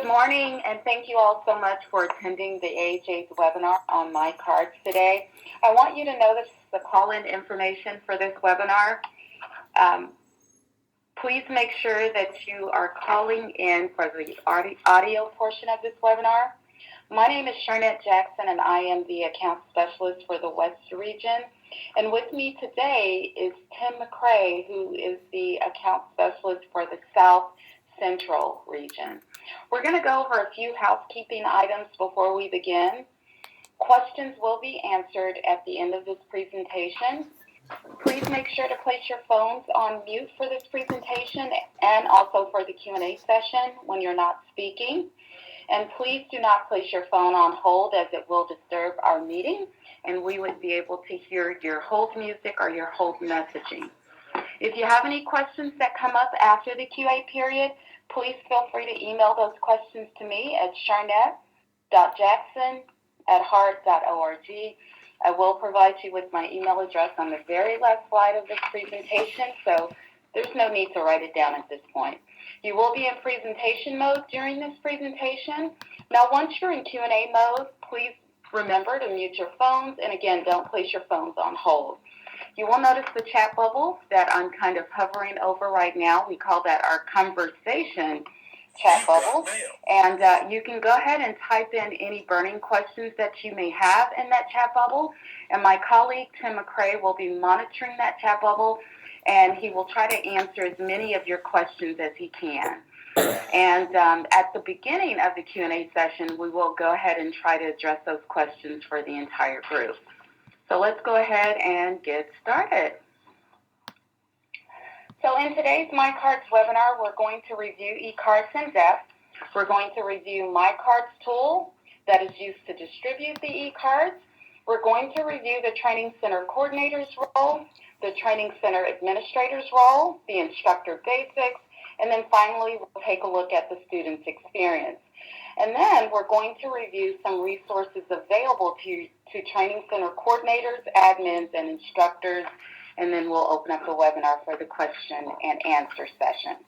Good morning, and thank you all so much for attending the AHA's webinar on My Cards today. I want you to notice the call-in information for this webinar. Please make sure that you are calling in for the audio portion of this webinar. My name is Sharnette Jackson, and I am the account specialist for the West region. And with me today is Tim McCray, who is the account specialist for the South Central region. We're going to go over a few housekeeping items before we begin. Questions will be answered at the end of this presentation. Please make sure to place your phones on mute for this presentation and also for the Q&A session when you're not speaking. And please do not place your phone on hold, as it will disturb our meeting and we would be able to hear your hold music or your hold messaging. If you have any questions that come up after the QA period, please feel free to email those questions to me at sharnette.jackson@heart.org. I will provide you with my email address on the very last slide of this presentation, so there's no need to write it down at this point. You will be in presentation mode during this presentation. Now, once you're in Q&A mode, please remember to mute your phones, and again, don't place your phones on hold. You will notice the chat bubble that I'm kind of hovering over right now. We call that our conversation chat bubble. And you can go ahead and type in any burning questions that you may have in that chat bubble. And my colleague, Tim McCray, will be monitoring that chat bubble, and he will try to answer as many of your questions as he can. And at the beginning of the Q&A session, we will go ahead and try to address those questions for the entire group. So let's go ahead and get started. So in today's My Cards webinar, we're going to review eCards in depth. We're going to review My Cards tool that is used to distribute the eCards. We're going to review the Training Center Coordinator's role, the Training Center Administrator's role, the instructor basics, and then finally we'll take a look at the student's experience. And then we're going to review some resources available to Training Center coordinators, admins, and instructors, and then we'll open up the webinar for the question and answer session.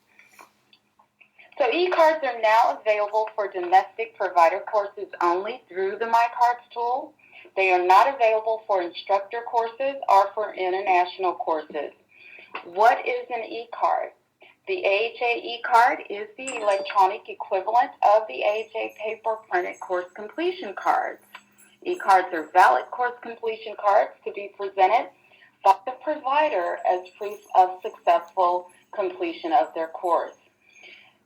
So eCards are now available for domestic provider courses only through the My Cards tool. They are not available for instructor courses or for international courses. What is an eCard? The AHA eCard is the electronic equivalent of the AHA paper printed course completion cards. eCards are valid course completion cards to be presented by the provider as proof of successful completion of their course.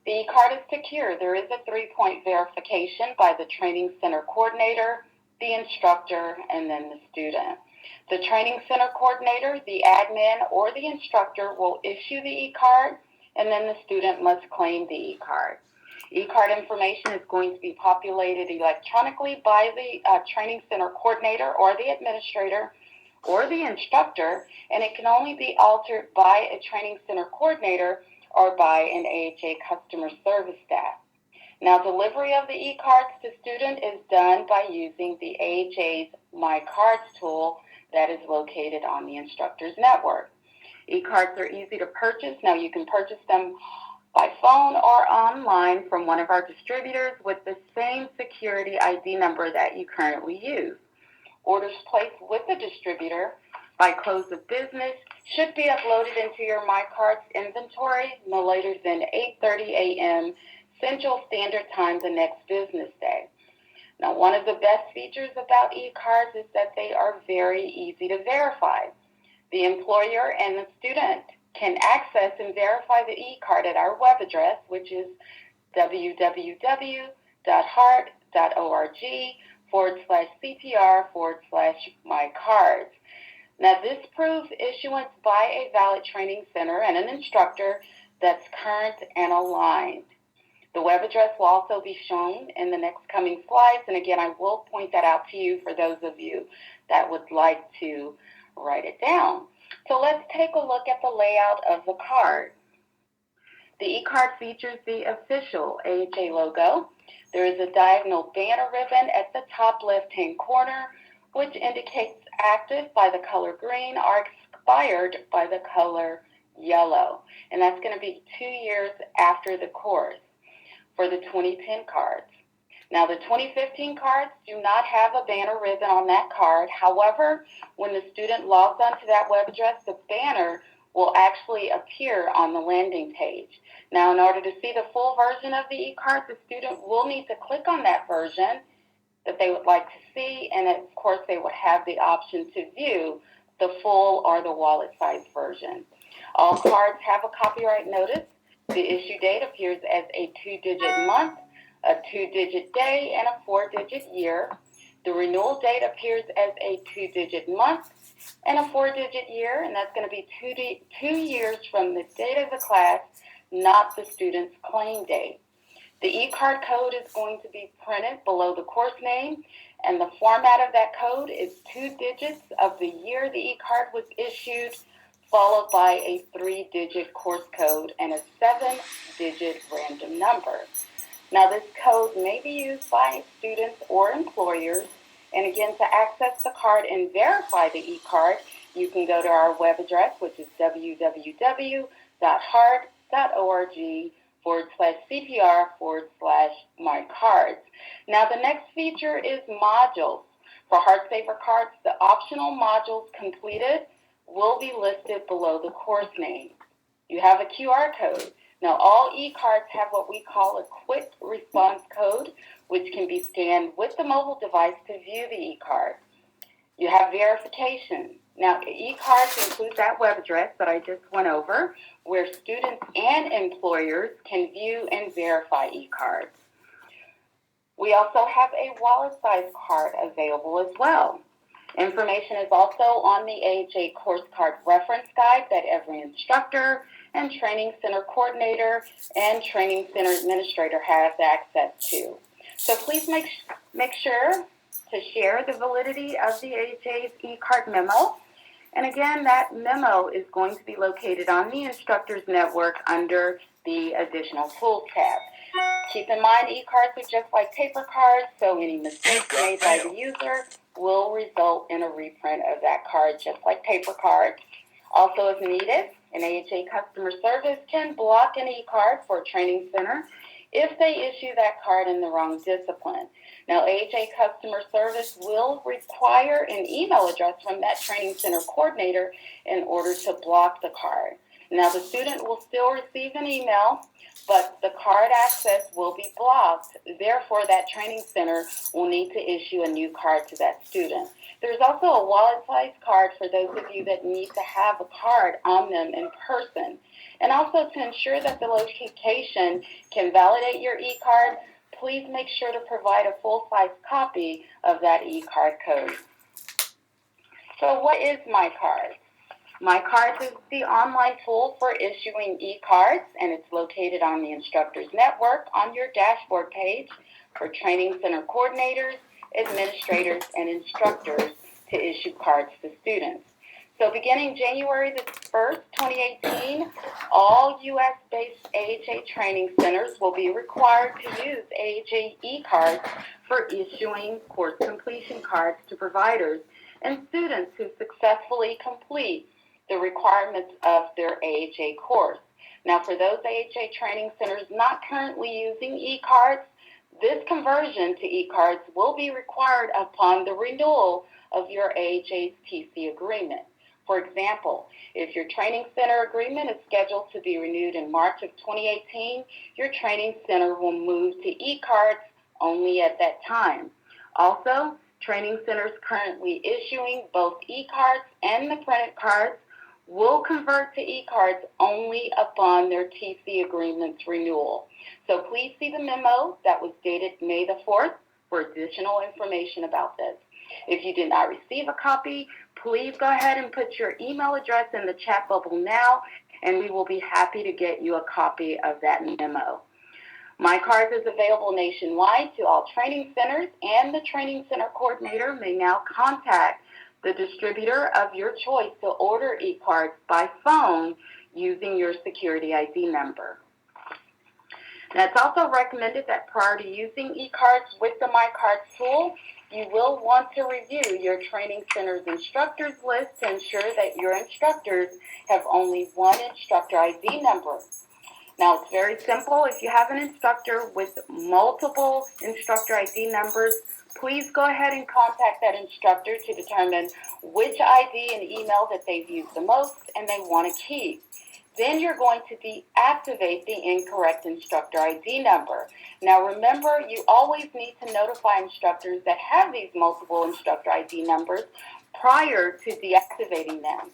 The eCard is secure. There is a 3-point verification by the Training Center Coordinator, the instructor, and then the student. The Training Center Coordinator, the admin, or the instructor will issue the eCard, and then the student must claim the eCard. eCard information is going to be populated electronically by the Training Center Coordinator or the administrator or the instructor, and it can only be altered by a Training Center Coordinator or by an AHA customer service staff. Now, delivery of the eCards to student is done by using the AHA's My Cards tool that is located on the instructor's network. eCards are easy to purchase. Now, you can purchase them by phone or online from one of our distributors with the same security ID number that you currently use. Orders placed with the distributor by close of business should be uploaded into your My Cards inventory no later than 8:30 a.m. Central Standard Time the next business day. Now, one of the best features about eCards is that they are very easy to verify. The employer and the student can access and verify the eCard at our web address, which is www.heart.org/CPR/mycards. Now, this proves issuance by a valid training center and an instructor that's current and aligned. The web address will also be shown in the next coming slides, and again, I will point that out to you for those of you that would like to write it down. So let's take a look at the layout of the card. The eCard features the official AHA logo. There is a diagonal banner ribbon at the top left-hand corner, which indicates active by the color green or expired by the color yellow. And that's going to be 2 years after the course. for the 2010 cards. Now, the 2015 cards do not have a banner ribbon on that card. However, when the student logs onto that web address, the banner will actually appear on the landing page. Now, in order to see the full version of the e-card, the student will need to click on that version that they would like to see, and of course, they would have the option to view the full or the wallet-sized version. All cards have a copyright notice. The issue date appears as a 2-digit month, a 2-digit day, and a 4-digit year. The renewal date appears as a 2-digit month and a 4-digit year, and that's going to be 2 years from the date of the class, not the student's claim date. The e-card code is going to be printed below the course name, and the format of that code is 2 digits of the year the e-card was issued, followed by a 3-digit course code and a 7-digit random number. Now, this code may be used by students or employers, and again, to access the card and verify the e-card, you can go to our web address, which is www.hart.org/CPR/mycards. Now, the next feature is modules. For HeartSaver cards, the optional modules completed will be listed below the course name. You have a QR code. Now, all e-cards have what we call a quick response code, which can be scanned with the mobile device to view the e-card. You have verification. Now, e-cards include that web address that I just went over, where students and employers can view and verify e-cards. We also have a wallet-sized card available as well. Information is also on the AHA course card reference guide that every instructor and training center coordinator and training center administrator has access to. So please make sure to share the validity of the AHA's e-card memo. And again, that memo is going to be located on the Instructors Network under the Additional Tools tab. Keep in mind, e-cards are just like paper cards, so any mistakes made by the user will result in a reprint of that card, just like paper cards. Also, if needed, an AHA customer service can block an e-card for a training center if they issue that card in the wrong discipline. Now, AHA customer service will require an email address from that training center coordinator in order to block the card. Now, the student will still receive an email, but the card access will be blocked. Therefore, that training center will need to issue a new card to that student. There's also a wallet-sized card for those of you that need to have a card on them in person. And also, to ensure that the location can validate your e-card, please make sure to provide a full-size copy of that e-card code. So what is MyCards? MyCards is the online tool for issuing e-cards, and it's located on the Instructors Network on your dashboard page for training center coordinators, administrators, and instructors to issue cards to students. So beginning January the 1st, 2018, all U.S.-based AHA training centers will be required to use AHA e-cards for issuing course completion cards to providers and students who successfully complete the requirements of their AHA course. Now, for those AHA training centers not currently using e-cards, this conversion to e-cards will be required upon the renewal of your AHA's TC agreement. For example, if your training center agreement is scheduled to be renewed in March of 2018, your training center will move to e-cards only at that time. Also, training centers currently issuing both e-cards and the printed cards will convert to e-cards only upon their TC agreement's renewal. So please see the memo that was dated May the 4th for additional information about this. If you did not receive a copy, please go ahead and put your email address in the chat bubble now, and we will be happy to get you a copy of that memo. MyCards is available nationwide to all training centers, and the training center coordinator may now contact the distributor of your choice to order e-cards by phone using your security ID number. Now, it's also recommended that prior to using e-cards with the MyCards tool, you will want to review your training center's instructors list to ensure that your instructors have only one instructor ID number. Now, it's very simple. If you have an instructor with multiple instructor ID numbers, please go ahead and contact that instructor to determine which ID and email that they've used the most and they want to keep. Then you're going to deactivate the incorrect instructor ID number. Now remember, you always need to notify instructors that have these multiple instructor ID numbers prior to deactivating them.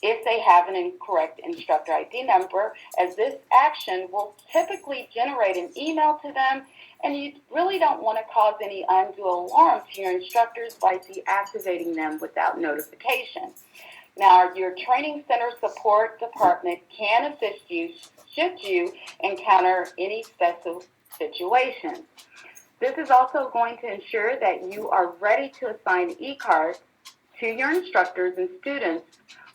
If they have an incorrect instructor ID number, as this action will typically generate an email to them, and you really don't want to cause any undue alarm to your instructors by deactivating them without notification. Now, your training center support department can assist you should you encounter any special situations. This is also going to ensure that you are ready to assign e-cards to your instructors and students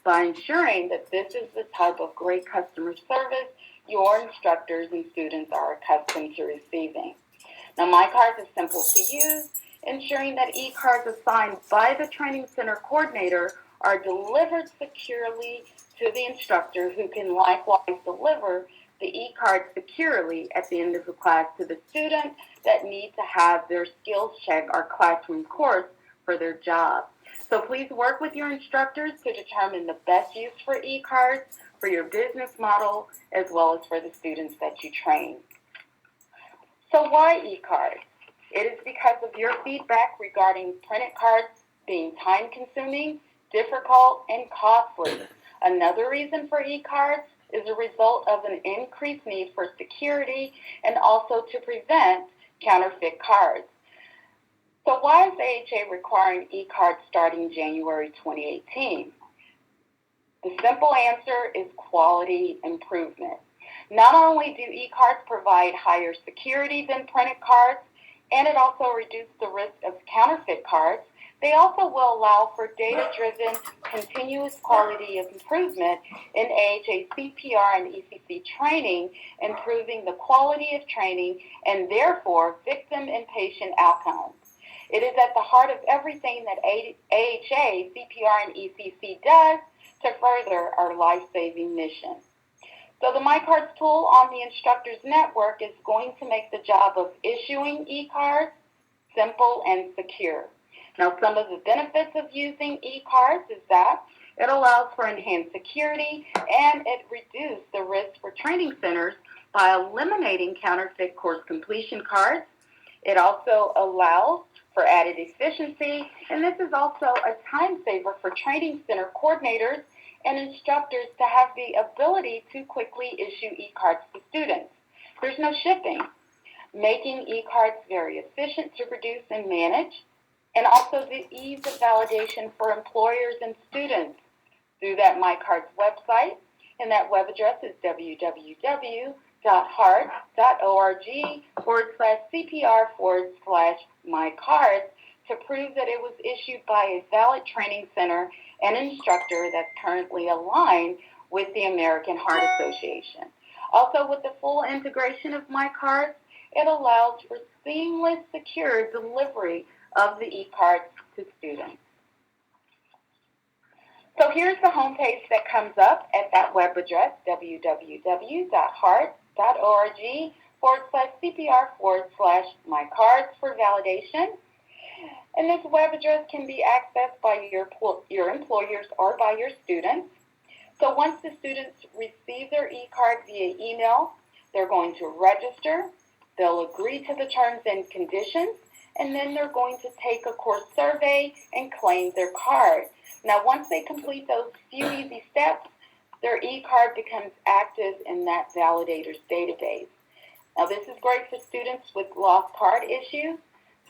by ensuring that this is the type of great customer service your instructors and students are accustomed to receiving. Now, MyCards is simple to use, ensuring that e-cards assigned by the training center coordinator are delivered securely to the instructor, who can likewise deliver the e-card securely at the end of the class to the student that need to have their skills check or classroom course for their job. So please work with your instructors to determine the best use for e-cards for your business model as well as for the students that you train. So why e-cards? It is because of your feedback regarding printed cards being time-consuming, difficult, and costly. Another reason for e-cards is a result of an increased need for security and also to prevent counterfeit cards. So why is AHA requiring e-cards starting January 2018? The simple answer is quality improvement. Not only do e-cards provide higher security than printed cards, and it also reduces the risk of counterfeit cards, they also will allow for data-driven, continuous quality of improvement in AHA CPR and ECC training, improving the quality of training and therefore victim and patient outcomes. It is at the heart of everything that AHA, CPR, and ECC does to further our life-saving mission. So the MyCards tool on the Instructors Network is going to make the job of issuing e-cards simple and secure. Now, some of the benefits of using e-cards is that it allows for enhanced security and it reduces the risk for training centers by eliminating counterfeit course completion cards. It also allows for added efficiency, and this is also a time saver for training center coordinators and instructors to have the ability to quickly issue e-cards to students. There's no shipping, making e-cards very efficient to produce and manage, and also the ease of validation for employers and students through that MyCards website, and that web address is www.hart.org/CPR/MyCards to prove that it was issued by a valid training center and instructor that's currently aligned with the American Heart Association. Also, with the full integration of MyCards, it allows for seamless, secure delivery of the e-cards to students. So here's the homepage that comes up at that web address, www.hart.org/CPR/MyCards for validation. And this web address can be accessed by your employers or by your students. So once the students receive their e-card via email, they're going to register, they'll agree to the terms and conditions, and then they're going to take a course survey and claim their card. Now, once they complete those few easy steps, their e-card becomes active in that validator's database. Now, this is great for students with lost card issues,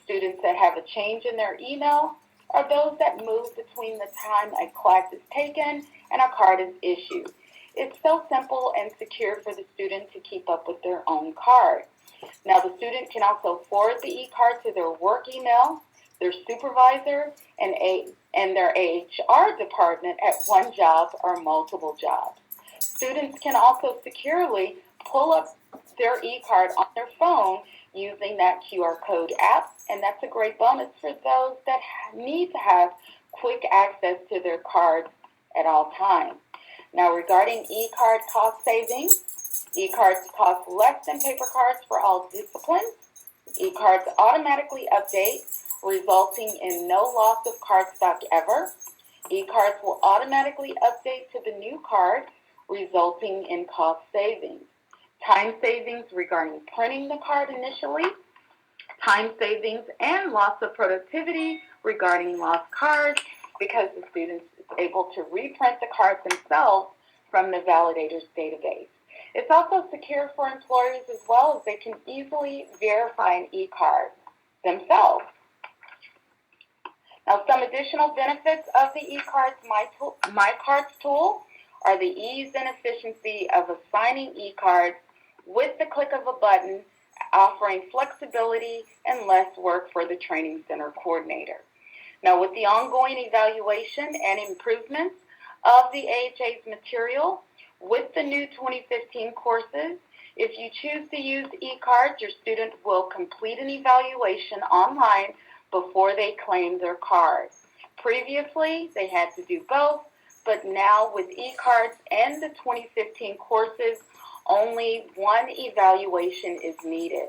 students that have a change in their email, or those that move between the time a class is taken and a card is issued. It's so simple and secure for the student to keep up with their own card. Now, the student can also forward the e-card to their work email, their supervisor, and their HR department at one job or multiple jobs. Students can also securely pull up their e-card on their phone using that QR code app, and that's a great bonus for those that need to have quick access to their cards at all times. Now, regarding e-card cost savings, E-cards cost less than paper cards for all disciplines. E-cards automatically update, resulting in no loss of card stock ever. E-cards will automatically update to the new card, resulting in cost savings. Time savings regarding printing the card initially. Time savings and loss of productivity regarding lost cards because the student is able to reprint the cards themselves from the validator's database. It's also secure for employers as well, as they can easily verify an e-card themselves. Now, some additional benefits of the eCards My Cards tool are the ease and efficiency of assigning eCards with the click of a button, offering flexibility and less work for the training center coordinator. Now, with the ongoing evaluation and improvements of the AHA's material with the new 2015 courses, if you choose to use eCards, your student will complete an evaluation online before they claim their card. Previously, they had to do both, but now with eCards and the 2015 courses, only one evaluation is needed.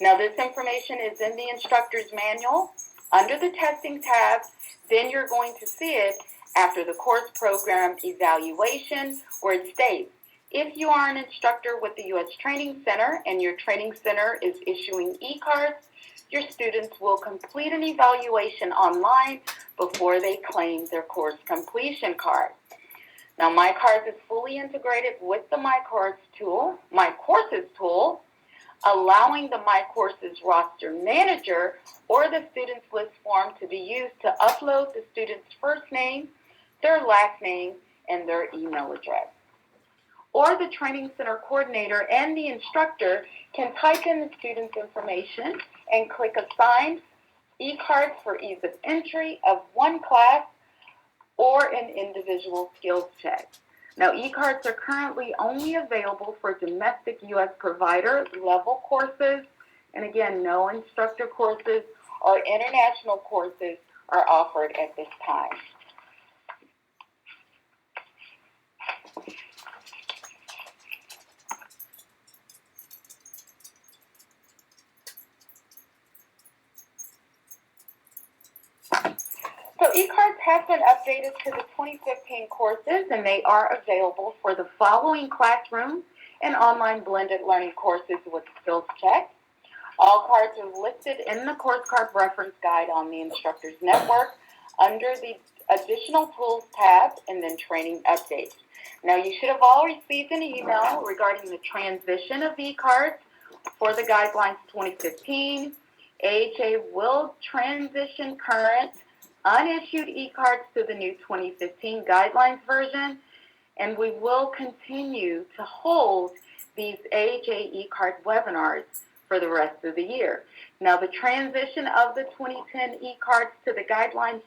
Now, this information is in the instructor's manual under the testing tab. Then you're going to see it after the course program evaluation, where it states, if you are an instructor with the U.S. Training Center and your training center is issuing eCards, your students will complete an evaluation online before they claim their course completion card. Now, My Cards is fully integrated with the My Courses tool, allowing the My Courses roster manager or the student's list form to be used to upload the student's first name, their last name, and their email address. Or the training center coordinator and the instructor can type in the student's information and click Assign eCards for ease of entry of one class or an individual skills check. Now, eCards are currently only available for domestic U.S. provider level courses, and again, no instructor courses or international courses are offered at this time. So eCards have been updated to the 2015 courses, and they are available for the following classroom and online blended learning courses with skills check. All cards are listed in the course card reference guide on the Instructors Network under the Additional Tools tab and then Training Updates. Now, you should have all received an email regarding the transition of eCards for the Guidelines 2015. AHA will transition current unissued eCards to the new 2015 Guidelines version, and we will continue to hold these AHA eCard webinars for the rest of the year. Now, the transition of the 2010 eCards to the Guidelines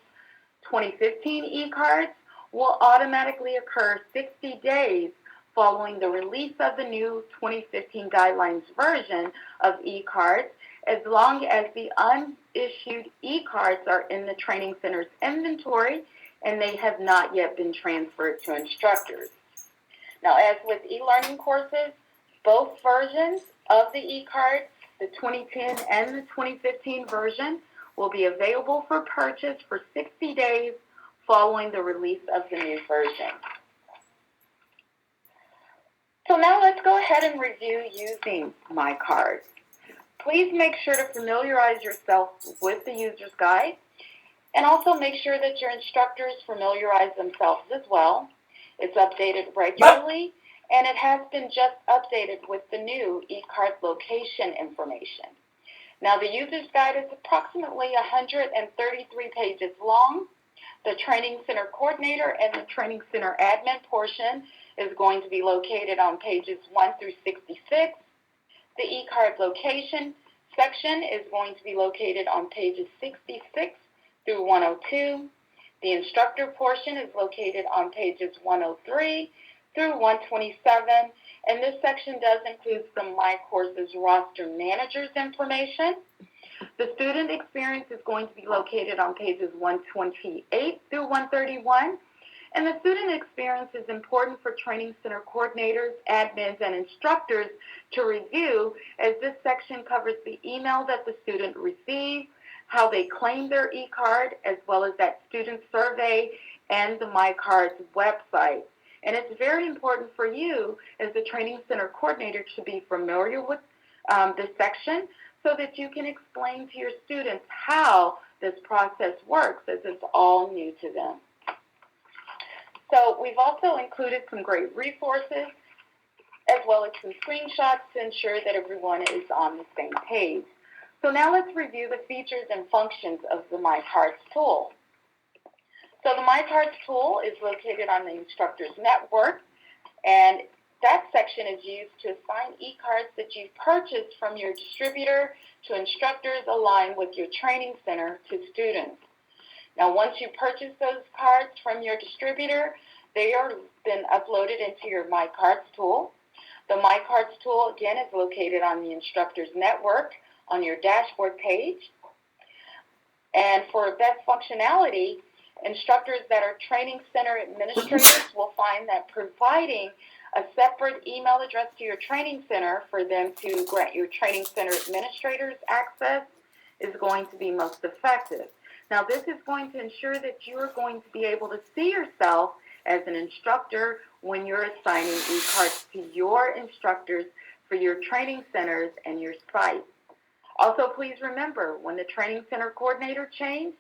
2015 eCards will automatically occur 60 days following the release of the new 2015 Guidelines version of eCards, as long as the unissued eCards are in the Training Center's inventory and they have not yet been transferred to instructors. Now, as with e-learning courses, both versions of the eCards, the 2010 and the 2015 version, will be available for purchase for 60 days following the release of the new version. So now let's go ahead and review using My Cards. Please make sure to familiarize yourself with the user's guide, and also make sure that your instructors familiarize themselves as well. It's updated regularly, and it has been just updated with the new eCard location information. Now, the user's guide is approximately 133 pages long. The Training Center Coordinator and the Training Center Admin portion is going to be located on pages 1 through 66. The eCard location section is going to be located on pages 66 through 102. The instructor portion is located on pages 103 through 127, and this section does include some My Courses roster managers information. The student experience is going to be located on pages 128 through 131, And the student experience is important for training center coordinators, admins, and instructors to review, as this section covers the email that the student received, how they claim their e-card, as well as that student survey and the MyCards website. And it's very important for you as the training center coordinator to be familiar with this section so that you can explain to your students how this process works, as it's all new to them. So we've also included some great resources as well as some screenshots to ensure that everyone is on the same page. So now let's review the features and functions of the MyCards tool. So the MyCards tool is located on the Instructors Network, and that section is used to assign e-cards that you've purchased from your distributor to instructors aligned with your training center to students. Now, once you purchase those cards from your distributor, they are then uploaded into your MyCards tool. The MyCards tool, again, is located on the Instructors Network on your dashboard page. And for best functionality, instructors that are training center administrators will find that providing a separate email address to your training center for them to grant your training center administrators access is going to be most effective. Now, this is going to ensure that you are going to be able to see yourself as an instructor when you're assigning e-cards to your instructors for your training centers and your site. Also, please remember, when the training center coordinator changes,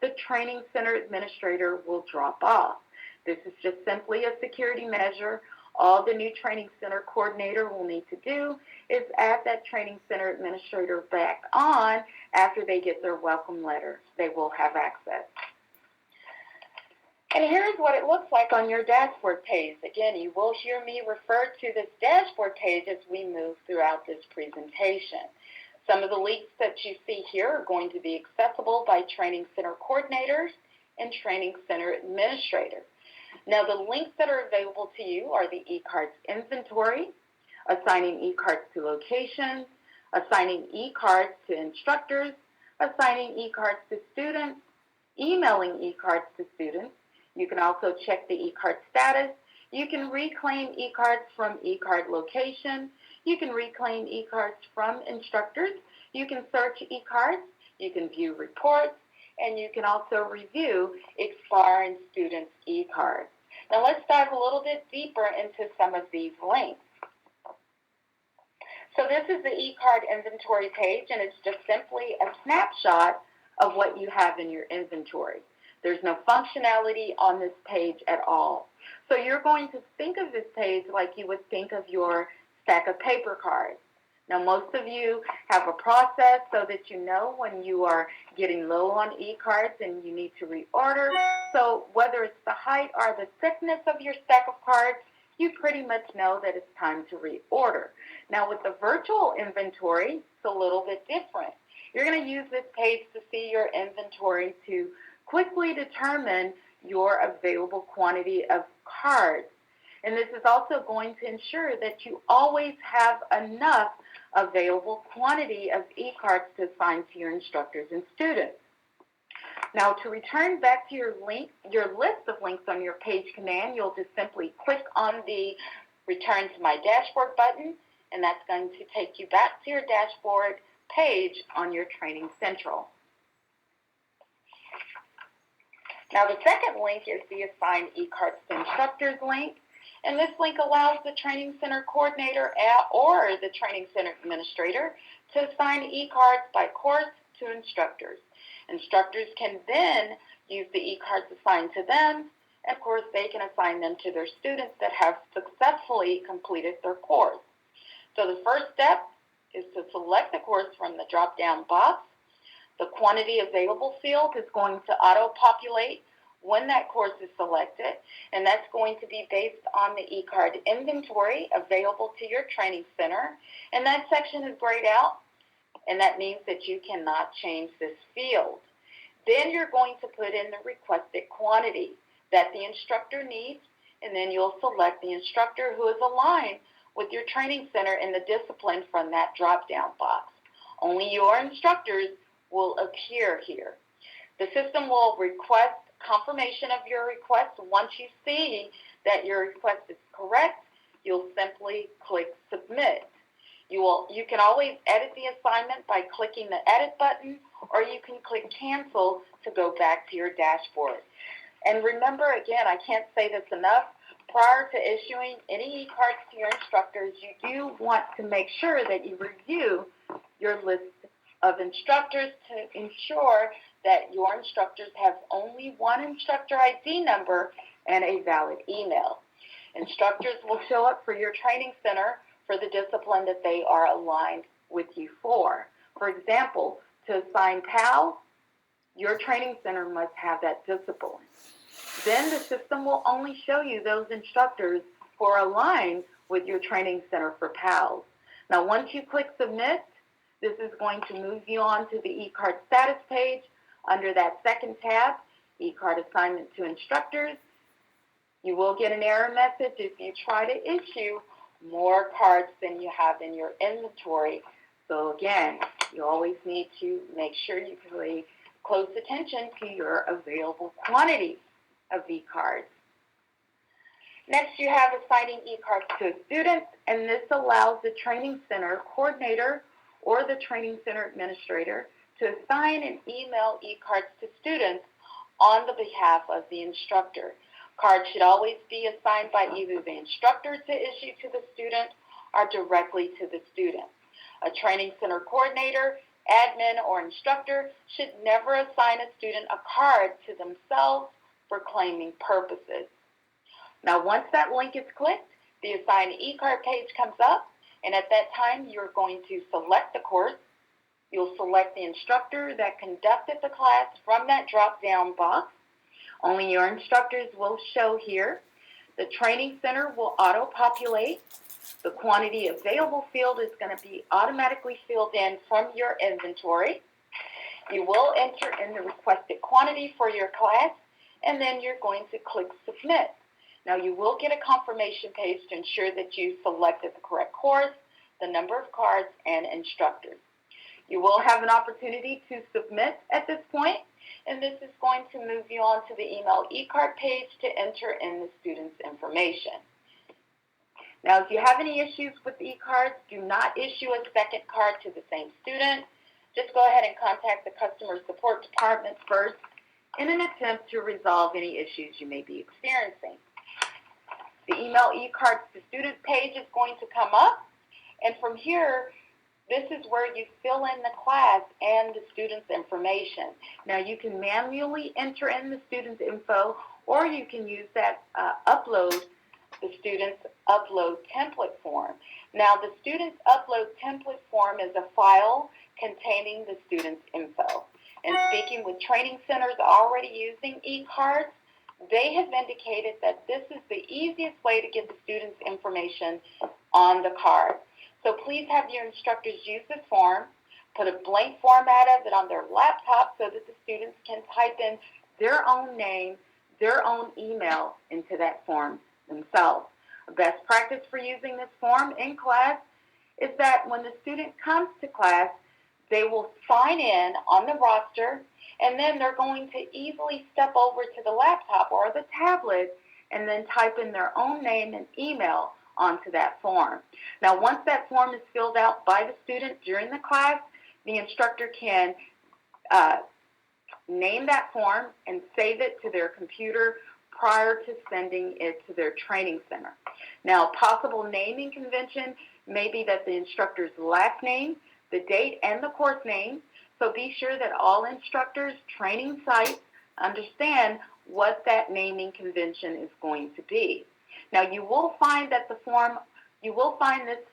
the training center administrator will drop off. This is just simply a security measure. All the new training center coordinator will need to do is add that training center administrator back on after they get their welcome letter. They will have access. And here's what it looks like on your dashboard page. Again, you will hear me refer to this dashboard page as we move throughout this presentation. Some of the links that you see here are going to be accessible by training center coordinators and training center administrators. Now, the links that are available to you are the e-cards inventory, assigning e-cards to locations, assigning e-cards to instructors, assigning e-cards to students, emailing e-cards to students. You can also check the e-card status. You can reclaim e-cards from e-card location. You can reclaim e-cards from instructors. You can search e-cards. You can view reports. And you can also review expiring students' e-cards. Now let's dive a little bit deeper into some of these links. So this is the e-card inventory page, and it's just simply a snapshot of what you have in your inventory. There's no functionality on this page at all. So you're going to think of this page like you would think of your stack of paper cards. Now, most of you have a process so that you know when you are getting low on e-cards and you need to reorder. So whether it's the height or the thickness of your stack of cards, you pretty much know that it's time to reorder. Now, with the virtual inventory, it's a little bit different. You're going to use this page to see your inventory to quickly determine your available quantity of cards. And this is also going to ensure that you always have enough available quantity of e-cards to assign to your instructors and students. Now, to return back to your list of links on your page command, you'll just simply click on the Return to My Dashboard button, and that's going to take you back to your dashboard page on your Training Central. Now, the second link is the Assign e-cards to Instructors link. And this link allows the Training Center Coordinator or the Training Center Administrator to assign e-cards by course to instructors. Instructors can then use the e-cards assigned to them, and of course they can assign them to their students that have successfully completed their course. So the first step is to select the course from the drop-down box. The quantity available field is going to auto-populate when that course is selected, and that's going to be based on the e-card inventory available to your training center. And that section is grayed out, and that means that you cannot change this field. Then you're going to put in the requested quantity that the instructor needs, and then you'll select the instructor who is aligned with your training center in the discipline from that drop-down box. Only your instructors will appear here. The system will request confirmation of your request. Once you see that your request is correct, you'll simply click Submit. You can always edit the assignment by clicking the Edit button, or you can click Cancel to go back to your dashboard. And remember, again, I can't say this enough, prior to issuing any e-cards to your instructors, you do want to make sure that you review your list of instructors to ensure that your instructors have only one instructor ID number and a valid email. Instructors will show up for your training center for the discipline that they are aligned with you for. For example, to assign PAL, your training center must have that discipline. Then the system will only show you those instructors who are aligned with your training center for PALs. Now, once you click Submit, this is going to move you on to the eCard status page. Under that second tab, eCard assignment to instructors, you will get an error message if you try to issue more cards than you have in your inventory. So again, you always need to make sure you pay close attention to your available quantity of e-cards. Next, you have assigning e-cards to a student, and this allows the training center coordinator or the training center administrator to assign and email e-cards to students on the behalf of the instructor. Cards should always be assigned by either the instructor to issue to the student or directly to the student. A training center coordinator, admin, or instructor should never assign a student a card to themselves for claiming purposes. Now, once that link is clicked, the Assign eCard page comes up, and at that time, you're going to select the course. You'll select the instructor that conducted the class from that drop-down box. Only your instructors will show here. The training center will auto-populate. The quantity available field is going to be automatically filled in from your inventory. You will enter in the requested quantity for your class, and then you're going to click Submit. Now, you will get a confirmation page to ensure that you selected the correct course, the number of cards, and instructors. You will have an opportunity to submit at this point, and this is going to move you on to the email eCard page to enter in the student's information. Now, if you have any issues with eCards, do not issue a second card to the same student. Just go ahead and contact the customer support department first in an attempt to resolve any issues you may be experiencing. The email eCards to students page is going to come up, and from here, this is where you fill in the class and the student's information. Now, you can manually enter in the student's info, or you can use that the student's upload template form. Now, the student's upload template form is a file containing the student's info. And speaking with training centers already using eCards, they have indicated that this is the easiest way to get the student's information on the card. So please have your instructors use this form, put a blank format of it on their laptop so that the students can type in their own name, their own email into that form themselves. A best practice for using this form in class is that when the student comes to class, they will sign in on the roster, and then they're going to easily step over to the laptop or the tablet and then type in their own name and email onto that form. Now, once that form is filled out by the student during the class, the instructor can name that form and save it to their computer prior to sending it to their training center. Now, possible naming convention may be that the instructor's last name, the date, and the course name. So be sure that all instructors, training sites understand what that naming convention is going to be. Now, you will find this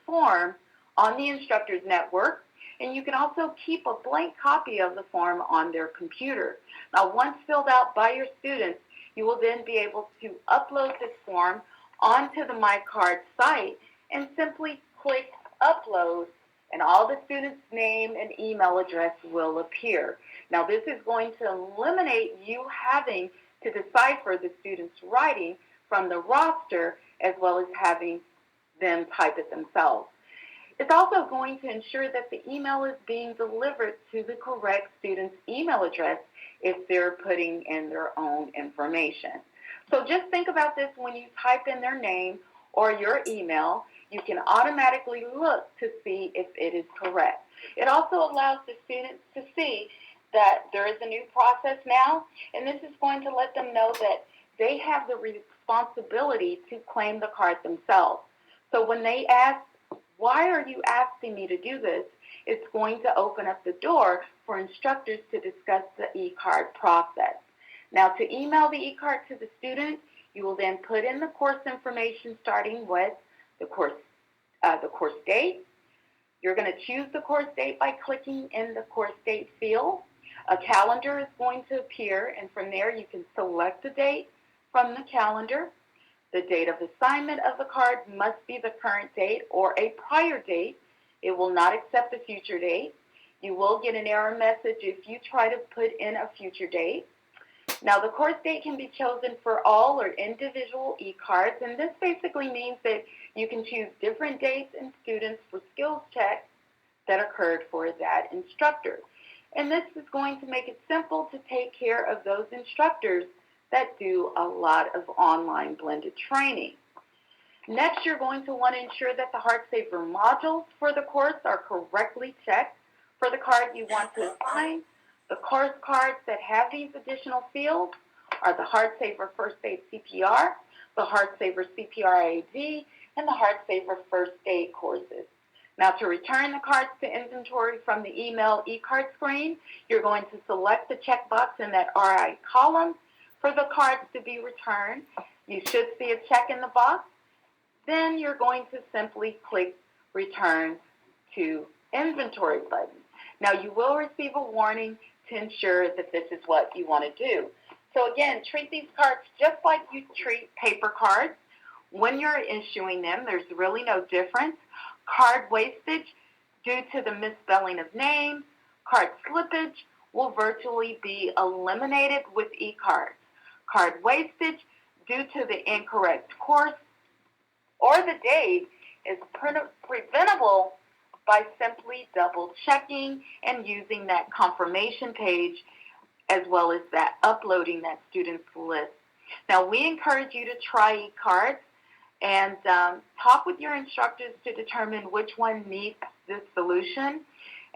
form on the instructor's network, and you can also keep a blank copy of the form on their computer. Now, once filled out by your students, you will then be able to upload this form onto the MyCard site and simply click Upload, and all the student's name and email address will appear. Now, this is going to eliminate you having to decipher the student's writing from the roster as well as having them type it themselves. It's also going to ensure that the email is being delivered to the correct student's email address if they're putting in their own information. So just think about this: when you type in their name or your email, you can automatically look to see if it is correct. It also allows the students to see that there is a new process now, and this is going to let them know that they have the responsibility to claim the card themselves. So when they ask, why are you asking me to do this? It's going to open up the door for instructors to discuss the e-card process. Now, to email the e-card to the student, you will then put in the course information, starting with the course date. You're going to choose the course date by clicking in the course date field. A calendar is going to appear, and from there you can select the date from the calendar. The date of assignment of the card must be the current date or a prior date. It will not accept a future date. You will get an error message if you try to put in a future date. Now, the course date can be chosen for all or individual e-cards, and this basically means that you can choose different dates and students for skills checks that occurred for that instructor. And this is going to make it simple to take care of those instructors that do a lot of online blended training. Next, you're going to want to ensure that the HeartSaver modules for the course are correctly checked for the card you want to assign. The course cards that have these additional fields are the HeartSaver First Aid CPR, the HeartSaver CPR AD, and the HeartSaver First Aid courses. Now, to return the cards to inventory from the email e-card screen, you're going to select the checkbox in that RI column for the cards to be returned. You should see a check in the box. Then you're going to simply click Return to Inventory button. Now, you will receive a warning to ensure that this is what you want to do. So again, treat these cards just like you treat paper cards. When you're issuing them, there's really no difference. Card wastage due to the misspelling of names, card slippage will virtually be eliminated with e-cards. Card wastage due to the incorrect course or the date is preventable by simply double checking and using that confirmation page, as well as that uploading that student's list. Now, we encourage you to try e-cards and talk with your instructors to determine which one meets this solution,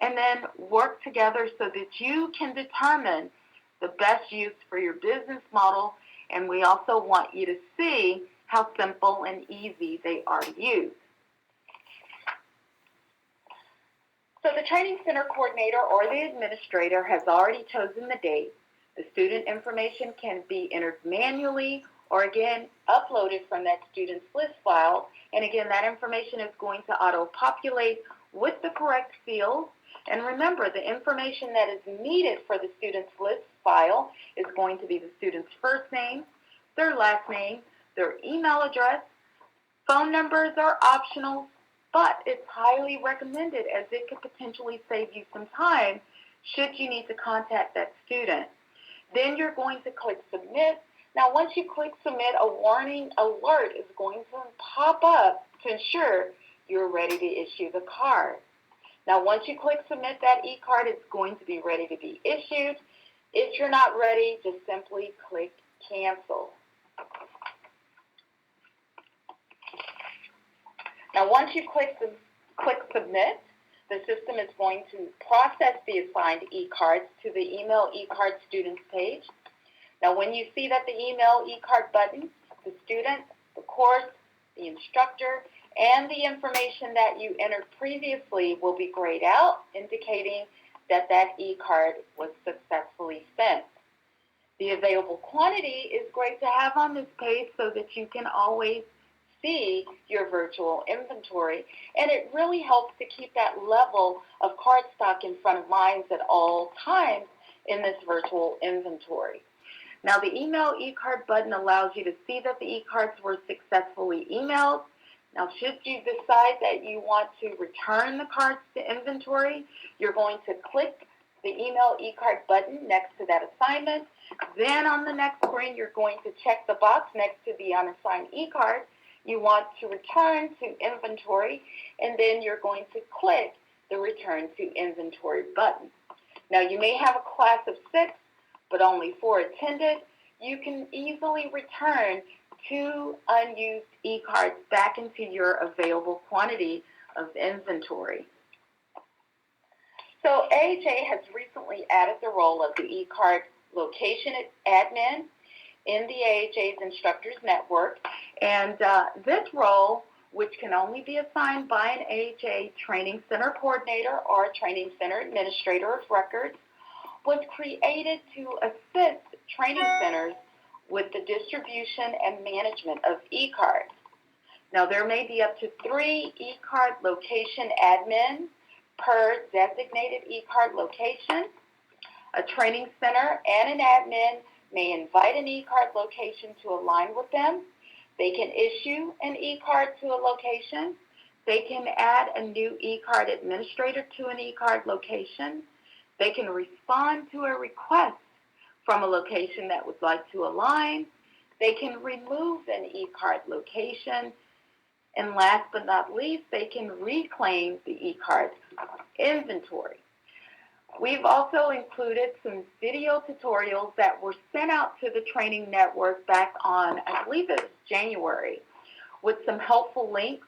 and then work together so that you can determine the best use for your business model. And we also want you to see how simple and easy they are to use. So the Training Center coordinator or the administrator has already chosen the date. The student information can be entered manually or, again, uploaded from that student's list file. And, again, that information is going to auto-populate with the correct fields. And remember, the information that is needed for the student's list file is going to be the student's first name, their last name, their email address. Phone numbers are optional, but it's highly recommended as it could potentially save you some time should you need to contact that student. Then you're going to click Submit. Now, once you click Submit, a warning alert is going to pop up to ensure you're ready to issue the card. Now, once you click Submit that e-card, it's going to be ready to be issued. If you're not ready, just simply click Cancel. Now, once you click Submit, the system is going to process the assigned e-cards to the Email e-card Students page. Now, when you see that the Email e-card button, the student, the course, the instructor, and the information that you entered previously will be grayed out, indicating that that e-card was successfully sent. The available quantity is great to have on this page so that you can always see your virtual inventory, and it really helps to keep that level of card stock in front of minds at all times in this virtual inventory. Now, the Email e-card button allows you to see that the e-cards were successfully emailed. Now, should you decide that you want to return the cards to inventory, you're going to click the Email e-card button next to that assignment. Then on the next screen, you're going to check the box next to the unassigned e-card you want to return to inventory, and then you're going to click the Return to Inventory button. Now, you may have a class of 6, but only 4 attended, you can easily return 2 unused e-cards back into your available quantity of inventory. So AHA has recently added the role of the e-card location admin in the AHA's Instructors Network, and this role, which can only be assigned by an AHA Training Center Coordinator or Training Center Administrator of Records, was created to assist training centers with the distribution and management of e-cards. Now, there may be up to 3 e-card location admins per designated e-card location. A training center and an admin may invite an e-card location to align with them. They can issue an e-card to a location. They can add a new e-card administrator to an e-card location. They can respond to a request from a location that would like to align. They can remove an e-card location. And last but not least, they can reclaim the e-card inventory. We've also included some video tutorials that were sent out to the training network back on, I believe it was January, with some helpful links.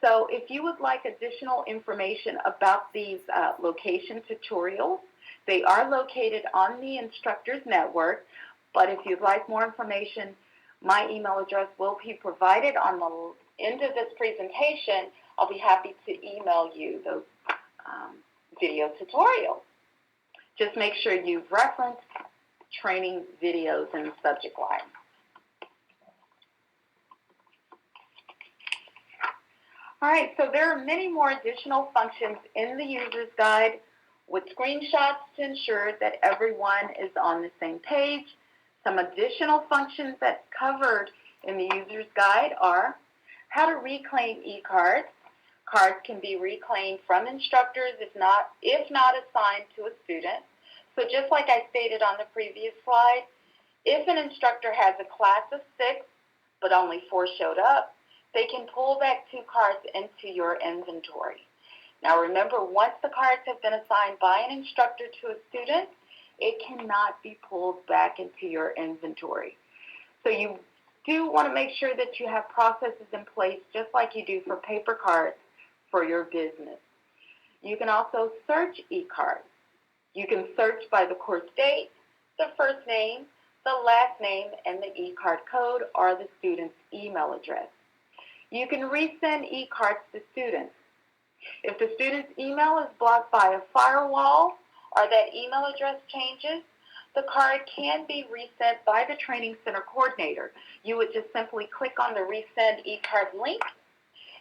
So if you would like additional information about these location tutorials, they are located on the Instructors Network, but if you'd like more information, my email address will be provided on the end of this presentation. I'll be happy to email you those video tutorials. Just make sure you reference training videos in the subject line. All right, so there are many more additional functions in the user's guide with screenshots to ensure that everyone is on the same page. Some additional functions that's covered in the user's guide are how to reclaim e-cards. Cards can be reclaimed from instructors if not assigned to a student. So just like I stated on the previous slide, if an instructor has a class of 6 but only 4 showed up, they can pull back 2 cards into your inventory. Now remember, once the cards have been assigned by an instructor to a student, it cannot be pulled back into your inventory. So you do want to make sure that you have processes in place just like you do for paper cards for your business. You can also search e-cards. You can search by the course date, the first name, the last name, and the e-card code or the student's email address. You can resend e-cards to students. If the student's email is blocked by a firewall or that email address changes, the card can be resent by the Training Center Coordinator. You would just simply click on the Resend e-card link,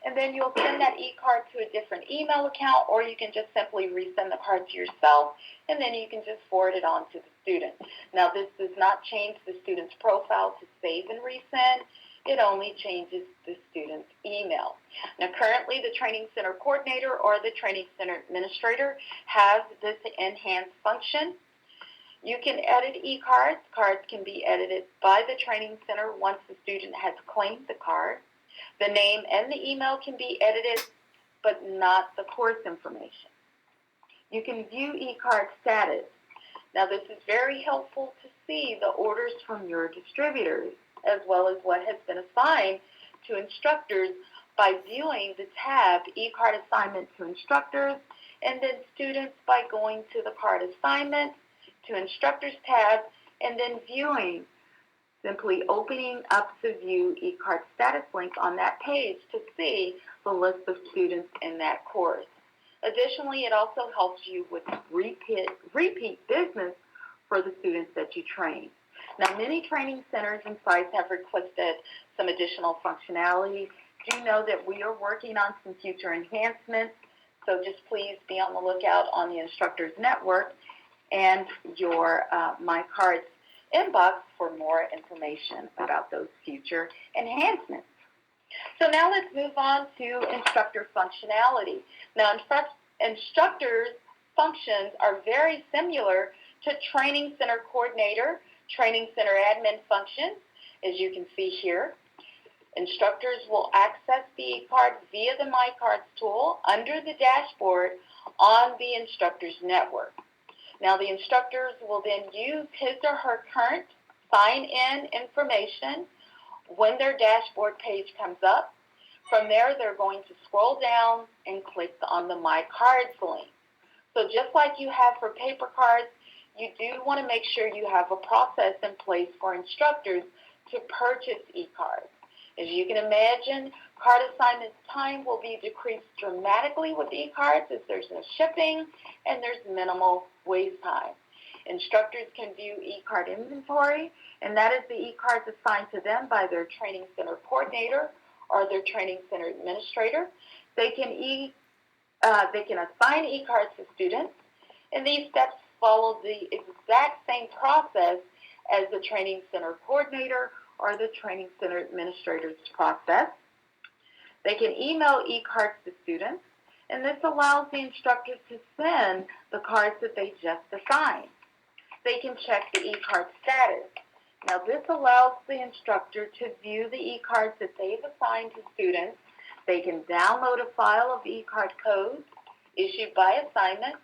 and then you'll send that e-card to a different email account, or you can just simply resend the card to yourself, and then you can just forward it on to the student. Now, this does not change the student's profile to save and resend. It only changes the student's email. Now, currently, the Training Center Coordinator or the Training Center Administrator has this enhanced function. You can edit e-cards. Cards can be edited by the Training Center once the student has claimed the card. The name and the email can be edited, but not the course information. You can view e-card status. Now, this is very helpful to see the orders from your distributors, as well as what has been assigned to instructors by viewing the tab e-card assignment to instructors, and then students by going to the card assignment to instructors tab, and then viewing, simply opening up the view e-card status link on that page to see the list of students in that course. Additionally, it also helps you with repeat business for the students that you train. Now, many training centers and sites have requested some additional functionality. Do know that we are working on some future enhancements, so just please be on the lookout on the Instructors Network and your MyCards inbox for more information about those future enhancements. So now let's move on to instructor functionality. Now, instructors' functions are very similar to Training Center Coordinator, Training Center Admin functions, as you can see here. Instructors will access the e-card via the MyCards tool under the dashboard on the Instructors Network. Now the instructors will then use his or her current sign-in information when their dashboard page comes up. From there, they're going to scroll down and click on the My Cards link. So just like you have for paper cards, you do want to make sure you have a process in place for instructors to purchase e-cards. As you can imagine, card assignment time will be decreased dramatically with e-cards as there's no shipping and there's minimal waste time. Instructors can view e-card inventory, and that is the e-cards assigned to them by their training center coordinator or their training center administrator. They can assign e-cards to students, and these steps follow the exact same process as the training center coordinator or the training center administrator's process. They can email e-cards to students, and this allows the instructors to send the cards that they just assigned. They can check the e-card status. Now this allows the instructor to view the e-cards that they've assigned to students. They can download a file of e-card codes issued by assignment,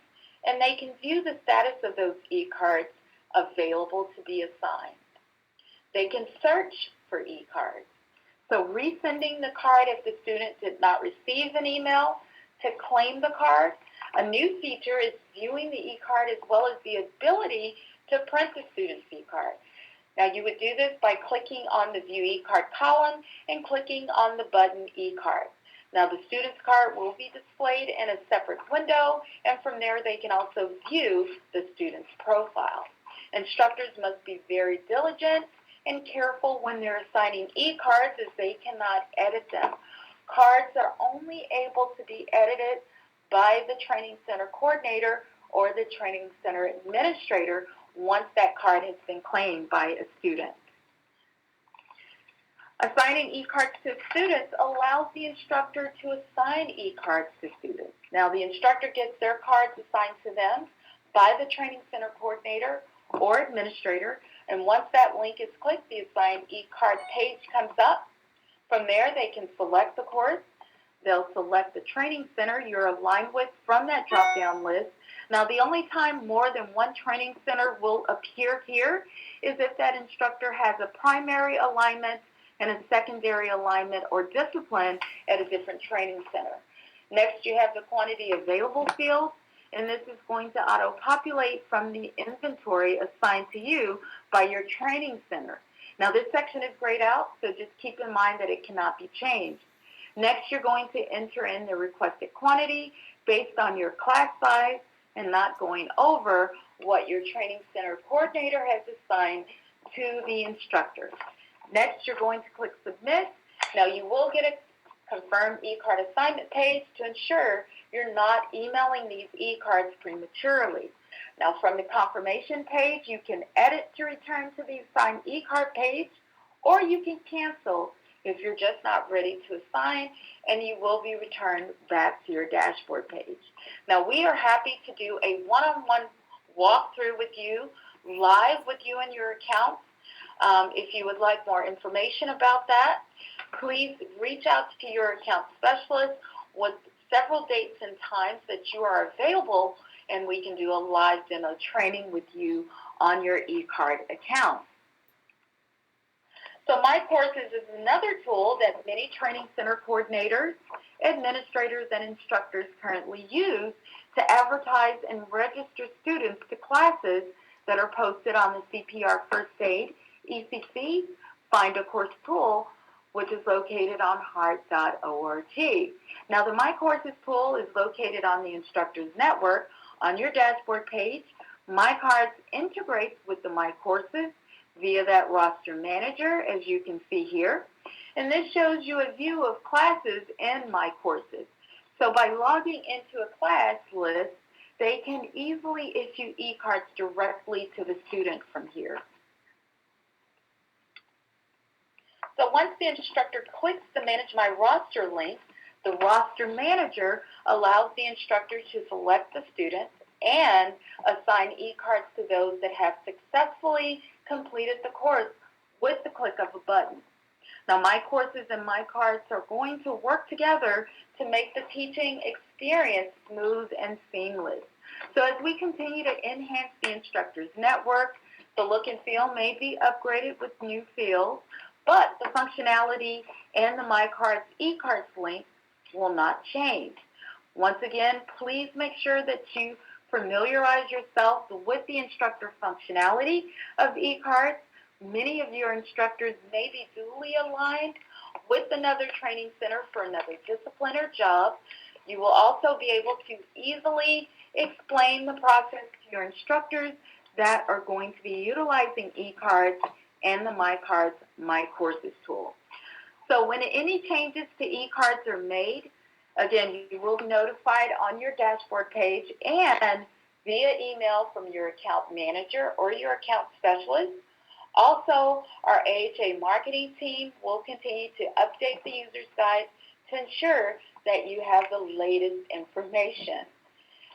and they can view the status of those e-cards available to be assigned. They can search for e-cards. So resending the card if the student did not receive an email to claim the card. A new feature is viewing the e-card as well as the ability to print the student's e-card. Now you would do this by clicking on the View e-card column and clicking on the button e-card. Now the student's card will be displayed in a separate window, and from there they can also view the student's profile. Instructors must be very diligent and careful when they're assigning e-cards as they cannot edit them. Cards are only able to be edited by the training center coordinator or the training center administrator once that card has been claimed by a student. Assigning e-cards to students allows the instructor to assign e-cards to students. Now the instructor gets their cards assigned to them by the training center coordinator or administrator, and once that link is clicked, the assigned e-card page comes up. From there, they can select the course. They'll select the training center you're aligned with from that drop-down list. Now, the only time more than one training center will appear here is if that instructor has a primary alignment and a secondary alignment or discipline at a different training center. Next, you have the quantity available field, and this is going to auto-populate from the inventory assigned to you by your training center. Now, this section is grayed out, so just keep in mind that it cannot be changed. Next, you're going to enter in the requested quantity based on your class size and not going over what your training center coordinator has assigned to the instructor. Next, you're going to click Submit. Now, you will get a confirmed e-card assignment page to ensure you're not emailing these e-cards prematurely. Now, from the confirmation page, you can edit to return to the assigned e-card page, or you can cancel if you're just not ready to assign, and you will be returned back to your dashboard page. Now, we are happy to do a one-on-one walkthrough with you, live with you and your accounts. If you would like more information about that, please reach out to your account specialist with several dates and times that you are available, and we can do a live demo training with you on your e-card account. So My Courses is another tool that many training center coordinators, administrators, and instructors currently use to advertise and register students to classes that are posted on the CPR First Aid ECC Find a Course tool, which is located on heart.org. Now, the My Courses tool is located on the Instructors Network. On your dashboard page, My Cards integrates with the My Courses via that roster manager, as you can see here. And this shows you a view of classes in My Courses. So by logging into a class list, they can easily issue e-cards directly to the student from here. So once the instructor clicks the Manage My Roster link, the roster manager allows the instructor to select the student and assign e-cards to those that have successfully completed the course with the click of a button. Now, My Courses and My Cards are going to work together to make the teaching experience smooth and seamless. So as we continue to enhance the instructors network, the look and feel may be upgraded with new fields, but the functionality and the MyCards eCards link will not change. Once again, please make sure that you familiarize yourself with the instructor functionality of eCards. Many of your instructors may be duly aligned with another training center for another discipline or job. You will also be able to easily explain the process to your instructors that are going to be utilizing eCards and the MyCards My Courses tool. So when any changes to eCards are made, again, you will be notified on your dashboard page and via email from your account manager or your account specialist. Also, our AHA marketing team will continue to update the user's guide to ensure that you have the latest information.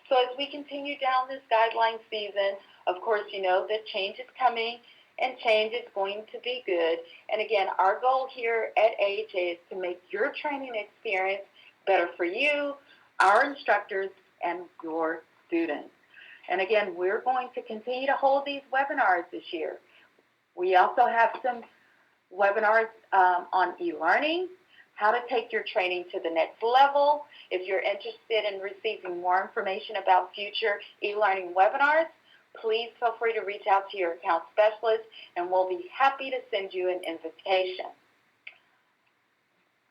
So as we continue down this guideline season, of course, you know that change is coming and change is going to be good. And again, our goal here at AHA is to make your training experience better for you, our instructors, and your students. And again, we're going to continue to hold these webinars this year. We also have some webinars on e-learning, how to take your training to the next level. If you're interested in receiving more information about future e-learning webinars, please feel free to reach out to your account specialist, and we'll be happy to send you an invitation.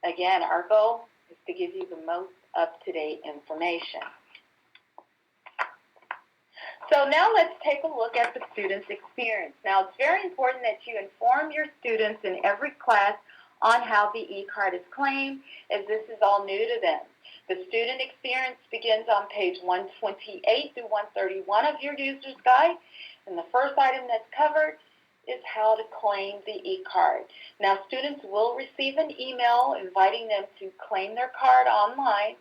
Again, our goal is to give you the most up-to-date information. So now let's take a look at the student's experience. Now, it's very important that you inform your students in every class on how the eCard is claimed, as this is all new to them. The student experience begins on page 128 through 131 of your user's guide, and the first item that's covered is how to claim the eCard. Now, students will receive an email inviting them to claim their card online.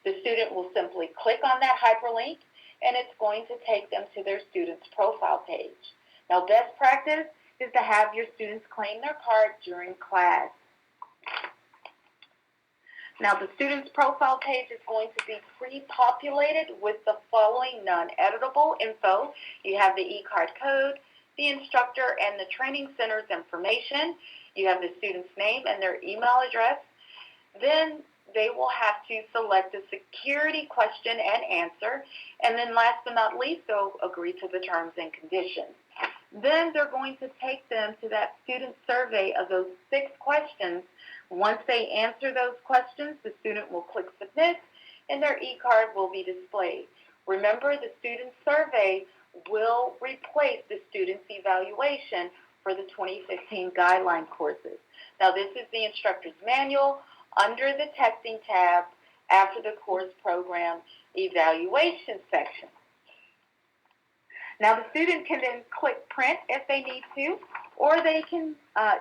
The student will simply click on that hyperlink, and it's going to take them to their student's profile page. Now, best practice is to have your students claim their card during class. Now, the student's profile page is going to be pre-populated with the following non-editable info. You have the eCard code, the instructor and the training center's information. You have the student's name and their email address. Then they will have to select a security question and answer. And then last but not least, they'll agree to the terms and conditions. Then they're going to take them to that student survey of those 6 questions. Once they answer those questions, the student will click submit, and their eCard will be displayed. Remember, the student survey will replace the student's evaluation for the 2015 guideline courses. Now, this is the instructor's manual under the testing tab after the course program evaluation section. Now, the student can then click print if they need to, or they can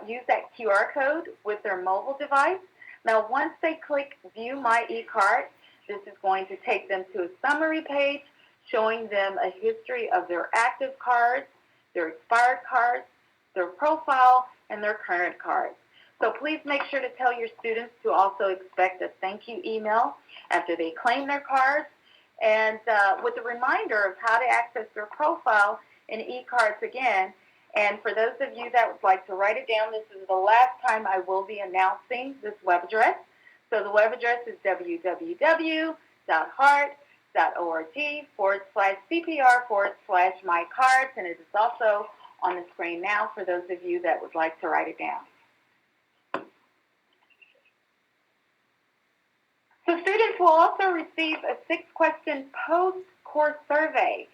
use that QR code with their mobile device. Now, once they click View My eCard, this is going to take them to a summary page showing them a history of their active cards, their expired cards, their profile, and their current cards. So please make sure to tell your students to also expect a thank you email after they claim their cards, and with a reminder of how to access their profile in eCards again. And for those of you that would like to write it down, this is the last time I will be announcing this web address. So the web address is www.hart.org/CPR/mycards, and it is also on the screen now for those of you that would like to write it down. So students will also receive a 6-question post-course survey,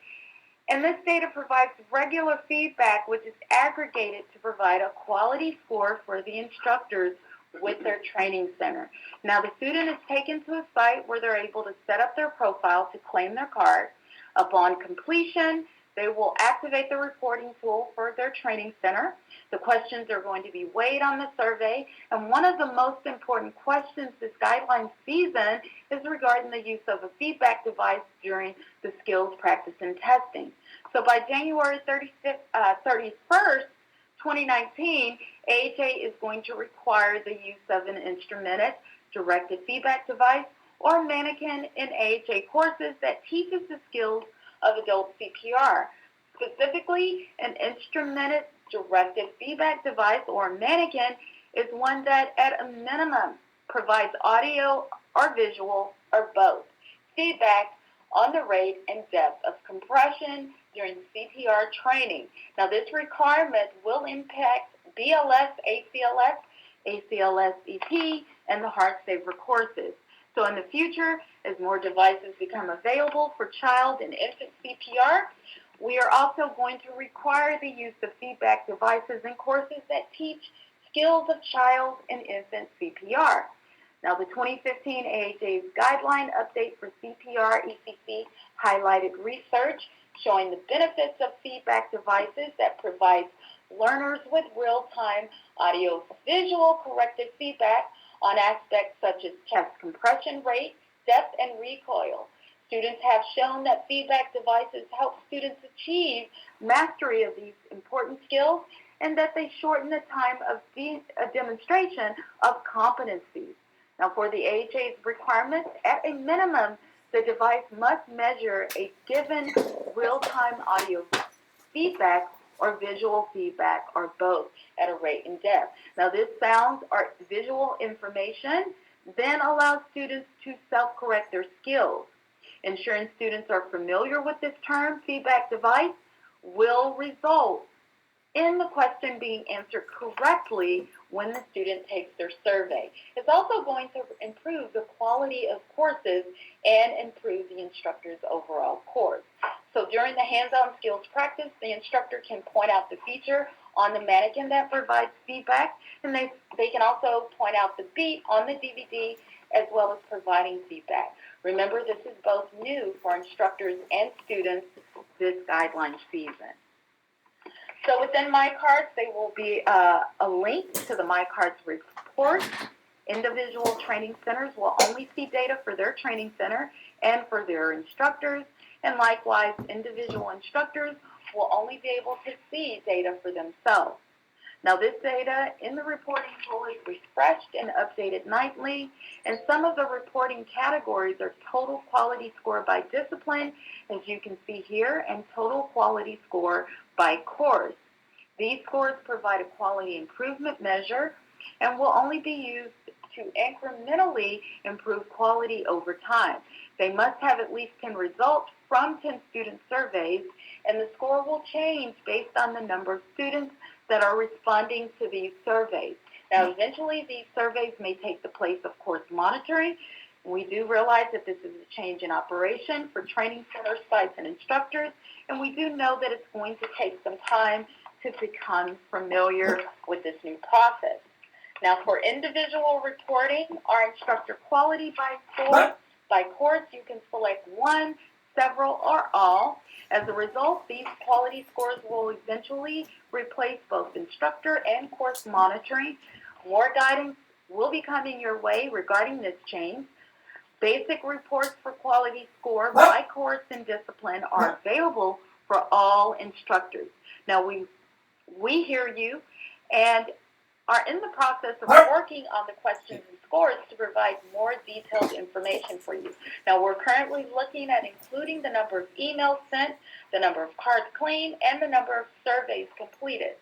and this data provides regular feedback which is aggregated to provide a quality score for the instructors with their training center. Now, the student is taken to a site where they're able to set up their profile to claim their card. Upon completion, they will activate the reporting tool for their training center. The questions are going to be weighed on the survey, and one of the most important questions this guideline season is regarding the use of a feedback device during the skills practice and testing. So by January 31st, 2019, AHA is going to require the use of an instrumented directed feedback device or mannequin in AHA courses that teaches the skills of adult CPR. Specifically, an instrumented directed feedback device or mannequin is one that at a minimum provides audio or visual or both feedback on the rate and depth of compression during CPR training. Now, this requirement will impact BLS, ACLS, ACLS-EP, and the HeartSaver courses. So in the future, as more devices become available for child and infant CPR, we are also going to require the use of feedback devices in courses that teach skills of child and infant CPR. Now, the 2015 AHA's guideline update for CPR ECC highlighted research showing the benefits of feedback devices that provide learners with real-time audio-visual corrective feedback on aspects such as chest compression rate, depth, and recoil. Students have shown that feedback devices help students achieve mastery of these important skills and that they shorten the time of demonstration of competencies. Now, for the AHA's requirements, at a minimum, the device must measure a given real-time audio feedback or visual feedback or both at a rate and depth. Now, this sounds or visual information then allows students to self-correct their skills. Ensuring students are familiar with this term, feedback device, will result in the question being answered correctly when the student takes their survey. It's also going to improve the quality of courses and improve the instructor's overall course. So during the hands-on skills practice, the instructor can point out the feature on the mannequin that provides feedback, and they can also point out the beat on the DVD as well as providing feedback. Remember, this is both new for instructors and students this guideline season. So within MyCards, there will be a link to the MyCards report. Individual training centers will only see data for their training center and for their instructors, and likewise, individual instructors will only be able to see data for themselves. Now, this data in the reporting tool is refreshed and updated nightly, and some of the reporting categories are total quality score by discipline, as you can see here, and total quality score by course. These scores provide a quality improvement measure and will only be used to incrementally improve quality over time. They must have at least 10 results from 10 student surveys, and the score will change based on the number of students that are responding to these surveys. Now, eventually, these surveys may take the place of course monitoring. We do realize that this is a change in operation for training center sites and instructors, and we do know that it's going to take some time to become familiar with this new process. Now, for individual reporting, our instructor quality by course, you can select one, several, or all. As a result, these quality scores will eventually replace both instructor and course monitoring. More guidance will be coming your way regarding this change. Basic reports for quality score by course and discipline are available for all instructors. Now, we hear you and are in the process of working on the questions and scores to provide more detailed information for you. Now, we're currently looking at including the number of emails sent, the number of cards cleaned, and the number of surveys completed.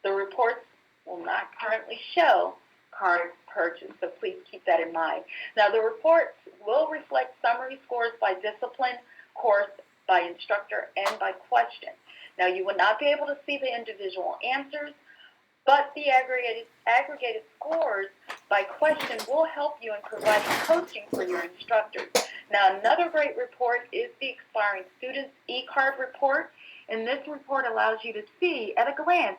The reports will not currently show cards purchased, so please keep that in mind. Now, the reports will reflect summary scores by discipline, course, by instructor, and by question. Now, you will not be able to see the individual answers, but the aggregated scores by question will help you in providing coaching for your instructors. Now, another great report is the Expiring Students eCard report, and this report allows you to see at a glance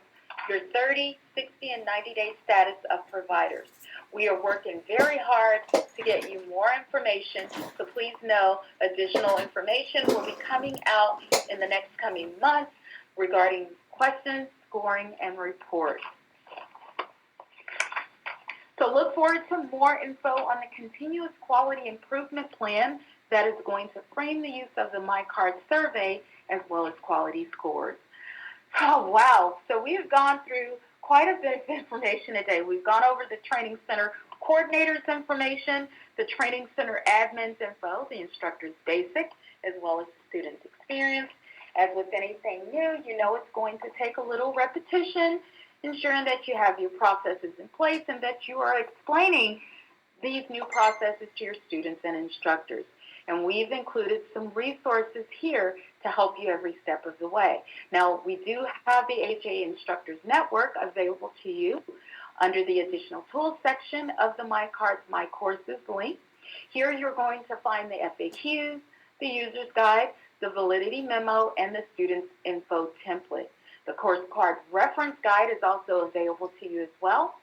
your 30, 60, and 90-day status of providers. We are working very hard to get you more information, so please know additional information will be coming out in the next coming months regarding questions, scoring, and reports. So look forward to more info on the continuous quality improvement plan that is going to frame the use of the MyCard survey as well as quality scores. Oh, wow. So we have gone through quite a bit of information today. We've gone over the training center coordinators information, the training center admins info, the instructor's basic, as well as the student's experience. experience. As with anything new, you know it's going to take a little repetition, ensuring that you have your processes in place and that you are explaining these new processes to your students and instructors. And we've included some resources here to help you every step of the way. Now, we do have the AHA Instructors Network available to you under the Additional Tools section of the My Cards, My Courses link. Here you're going to find the FAQs, the user's guide, the validity memo, and the student's info template. The course card reference guide is also available to you as well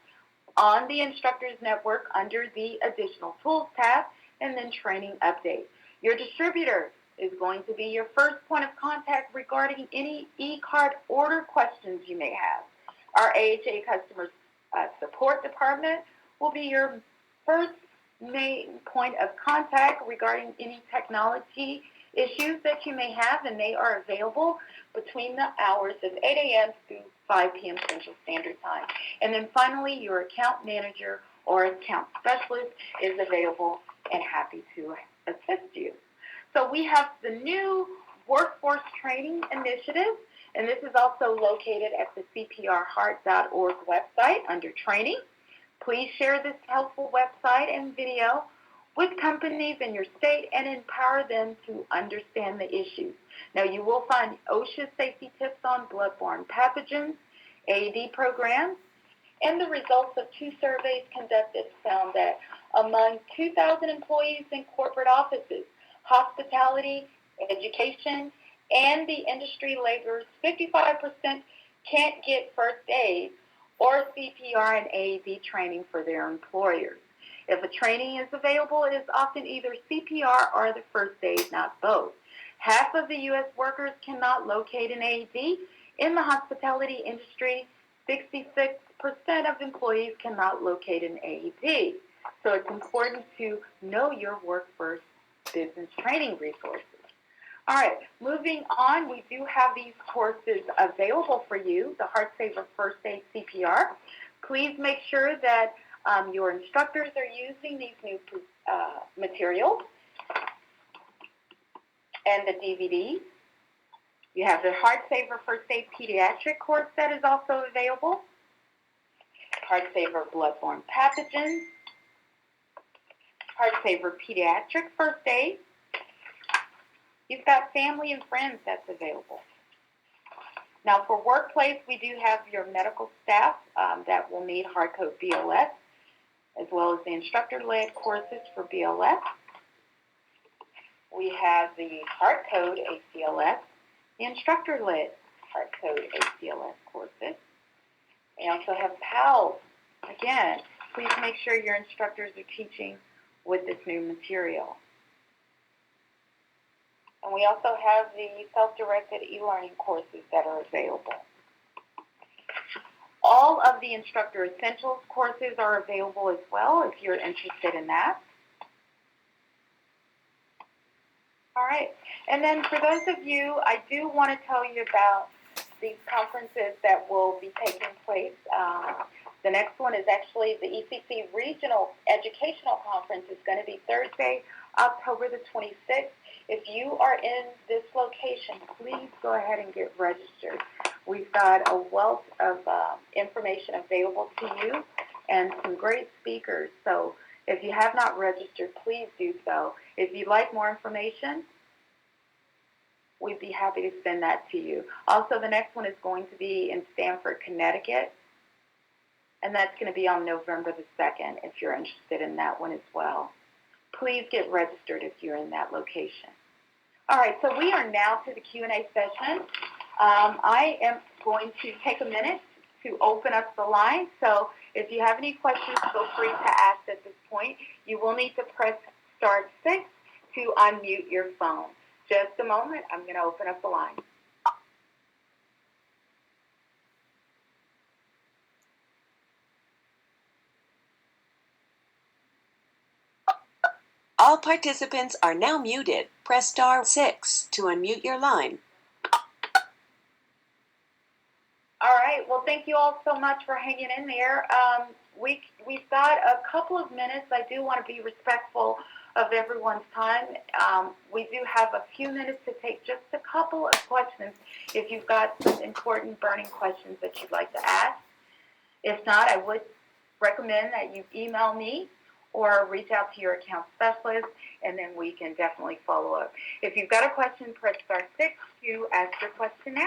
on the Instructors Network under the Additional Tools tab, and then Training Update. Your distributor is going to be your first point of contact regarding any e-card order questions you may have. Our AHA Customer Support Department will be your first main point of contact regarding any technology issues that you may have, and they are available between the hours of 8 a.m. to 5 p.m. Central Standard Time. And then finally, your account manager or account specialist is available and happy to assist you. So we have the new Workforce Training Initiative, and this is also located at the cprheart.org website under Training. Please share this helpful website and video with companies in your state and empower them to understand the issues. Now, you will find OSHA safety tips on bloodborne pathogens, AED programs, and the results of 2 surveys conducted found that among 2,000 employees in corporate offices, hospitality, education, and the industry laborers, 55% can't get first aid or CPR and AED training for their employers. If a training is available, it is often either CPR or the first aid, not both. Half of the U.S. workers cannot locate an AED. In the hospitality industry, 66% of employees cannot locate an AED. So it's important to know your workforce business training resources. All right, moving on, we do have these courses available for you, the Heart Saver First Aid CPR. Please make sure that your instructors are using these new materials and the DVDs. You have the Heart Saver First Aid Pediatric course that is also available. Heart Saver Bloodborne Pathogens. Heart Saver Pediatric First Aid. You've got Family and Friends that's available. Now for workplace, we do have your medical staff that will need Hardcode BLS, as well as the instructor-led courses for BLS. We have the Hardcode ACLS, the instructor-led Hardcode ACLS courses. We also have PALS. Again, please make sure your instructors are teaching with this new material. And we also have the self-directed e-learning courses that are available. All of the Instructor Essentials courses are available as well if you're interested in that. All right, and then for those of you, I do want to tell you about these conferences that will be taking place. The next one is actually the ECC Regional Educational Conference. It's going to be Thursday, October the 26th. If you are in this location, please go ahead and get registered. We've got a wealth of information available to you and some great speakers. So if you have not registered, please do so. If you'd like more information, we'd be happy to send that to you. Also, the next one is going to be in Stamford, Connecticut, and that's going to be on November the 2nd if you're interested in that one as well. Please get registered if you're in that location. All right, so we are now to the Q&A session. I am going to take a minute to open up the line. So if you have any questions, feel free to ask at this point. You will need to press star 6 to unmute your phone. Just a moment, I'm going to open up the line. All participants are now muted. Press star 6 to unmute your line. All right. Well, thank you all so much for hanging in there. we've got a couple of minutes. I do want to be respectful of everyone's time. We do have a few minutes to take just a couple of questions if you've got some important burning questions that you'd like to ask. If not, I would recommend that you email me or reach out to your account specialist, and then we can definitely follow up. If you've got a question, press *6 to ask your question now.